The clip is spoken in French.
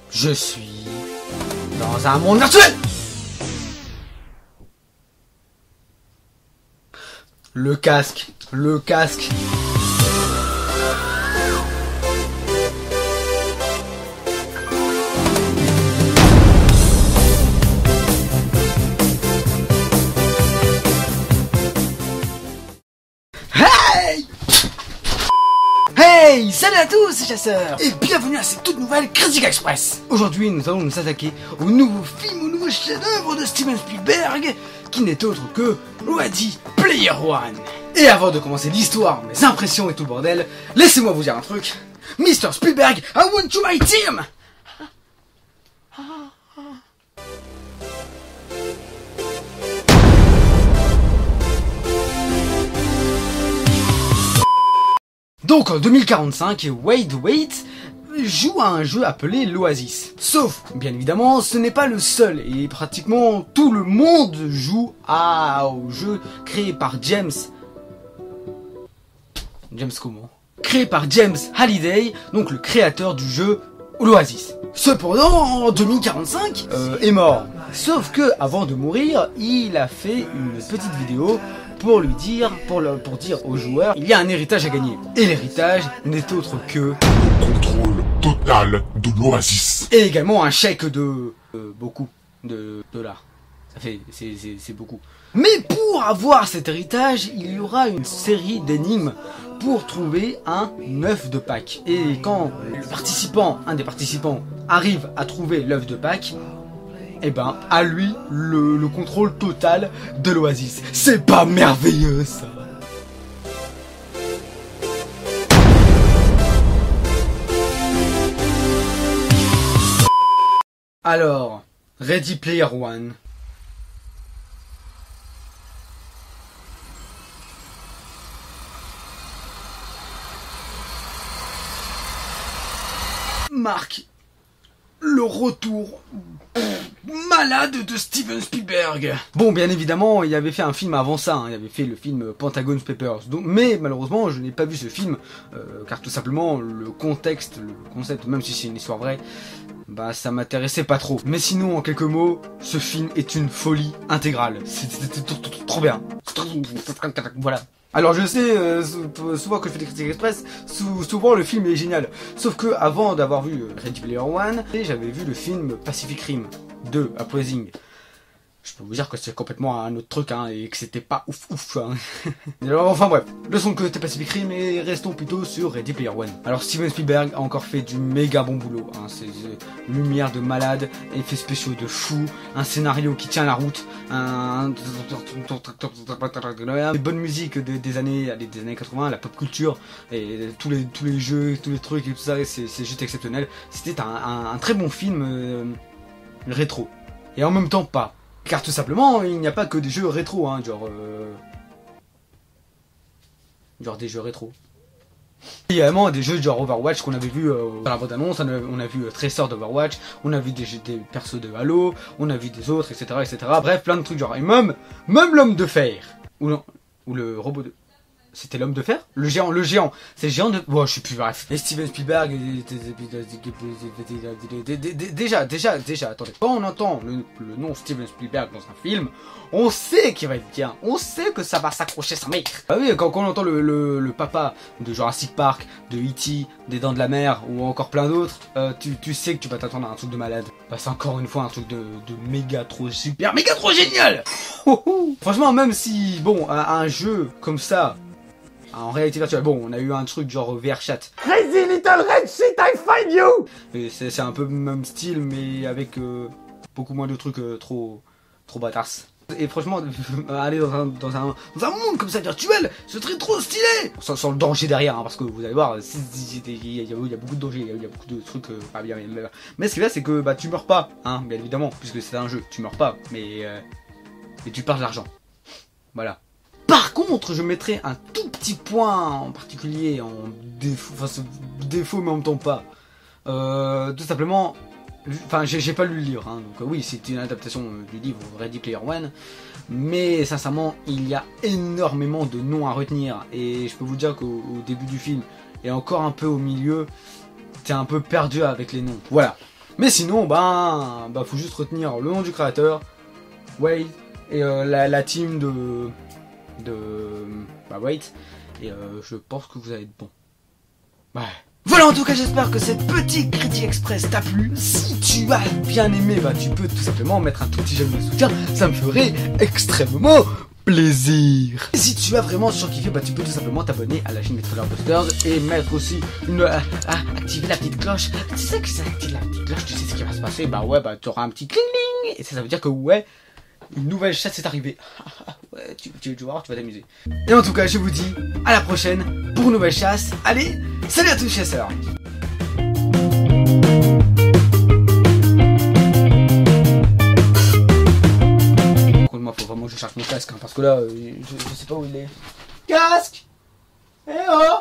Je suis dans un monde virtuel. Le casque. Hey, salut à tous, c'est Chasseur et bienvenue à cette toute nouvelle Critique Express. Aujourd'hui, nous allons nous attaquer au nouveau film, au nouveau chef-d'œuvre de Steven Spielberg, qui n'est autre que Ready Player One. Et avant de commencer l'histoire, mes impressions et tout le bordel, laissez-moi vous dire un truc. Mr. Spielberg, I want you my team. Donc en 2045, Wade Waite joue à un jeu appelé l'Oasis. Sauf, bien évidemment, ce n'est pas le seul, et pratiquement tout le monde joue au jeu créé par James Halliday, donc le créateur du jeu l'Oasis. Cependant, en 2045, est mort. Sauf que, avant de mourir, il a fait une petite vidéo pour dire aux joueurs, il y a un héritage à gagner. Et l'héritage n'est autre que le contrôle total de l'Oasis. Et également un chèque de beaucoup de dollars. Ça fait c'est beaucoup. Mais pour avoir cet héritage, il y aura une série d'énigmes pour trouver un œuf de Pâques. Et quand un des participants arrive à trouver l'œuf de Pâques, eh ben, à lui, le contrôle total de l'Oasis. C'est pas merveilleux, ça? Alors, Ready Player One. Marque le retour malade de Steven Spielberg. Bon, bien évidemment, il avait fait un film avant ça, il avait fait le film Pentagon Papers, mais malheureusement, je n'ai pas vu ce film, car tout simplement, le concept, même si c'est une histoire vraie, bah ça m'intéressait pas trop. Mais sinon, en quelques mots, ce film est une folie intégrale. C'était trop bien. Voilà. Alors je sais, souvent que je fais des critiques express, souvent le film est génial. Sauf que avant d'avoir vu Ready Player One, j'avais vu le film Pacific Rim 2, Uprising. Je peux vous dire que c'est complètement un autre truc, et que c'était pas ouf. Alors, enfin bref, leçon de côté Pacific Rim, et restons plutôt sur Ready Player One. Alors Steven Spielberg a encore fait du méga bon boulot, c'est lumière de malade, effets spéciaux de fou, un scénario qui tient la route, des bonnes musiques des années 80, la pop culture, et tous les jeux, tous les trucs et tout ça, c'est juste exceptionnel. C'était un très bon film rétro, et en même temps pas. Car tout simplement, il n'y a pas que des jeux rétro, genre des jeux rétro. Il y a vraiment des jeux genre Overwatch qu'on avait vu dans la bande-annonce, on a vu Tracer d'Overwatch, on a vu des persos de Halo, on a vu des autres, etc. Bref, plein de trucs genre, et même l'homme de fer, ou le robot de... C'était l'homme de fer? Le géant, c'est le géant de... Bon, je suis plus bref. Et Steven Spielberg... Déjà, attendez. Quand on entend le nom Steven Spielberg dans un film, on sait qu'il va être bien. On sait que ça va s'accrocher sa mère. Ah oui, quand on entend le papa de Jurassic Park, de E.T., des Dents de la Mer, ou encore plein d'autres, tu sais que tu vas t'attendre à un truc de malade. Bah, c'est encore une fois un truc de méga trop super, méga trop génial. Franchement, même si, bon, un jeu comme ça... En réalité virtuelle, bon, on a eu un truc genre VRChat. Crazy little red shit, I find you! C'est un peu le même style, mais avec beaucoup moins de trucs trop bâtards. Et franchement, aller dans un monde comme ça virtuel, ce serait trop stylé! Sans le danger derrière, parce que vous allez voir, il y a beaucoup de dangers, il y a beaucoup de trucs pas bien. Mais ce qui est bien, c'est que tu meurs pas, bien évidemment, puisque c'est un jeu, tu meurs pas, mais tu perds de l'argent. Voilà. Par contre, je mettrais un tout petit point en particulier en défaut, défaut mais en même temps pas. Tout simplement, j'ai pas lu le livre, donc oui, c'est une adaptation du livre Ready Player One, mais sincèrement, il y a énormément de noms à retenir, et je peux vous dire qu'au début du film, et encore un peu au milieu, t'es un peu perdu avec les noms. Voilà. Mais sinon, bah faut juste retenir le nom du créateur, Wade, et la team de Wade, et je pense que vous allez être bon. Ouais. Voilà, en tout cas, j'espère que cette petite critique express t'a plu. Si tu as bien aimé, bah tu peux tout simplement mettre un tout petit j'aime de soutien, ça me ferait extrêmement plaisir. Et si tu as vraiment surkiffé, bah tu peux tout simplement t'abonner à la chaîne des Trailer Busters et mettre aussi activer la petite cloche. Tu sais que si tu actives la petite cloche, tu sais ce qui va se passer. Bah ouais, bah tu auras un petit cling cling et ça veut dire que ouais, une nouvelle chasse est arrivée. Ouais, tu vas voir, tu vas t'amuser. Et en tout cas, je vous dis à la prochaine pour une nouvelle chasse. Allez, salut à tous chasseurs. Moi, faut vraiment que je cherche mon casque, hein, parce que là, je sais pas où il est. Casque! Eh oh!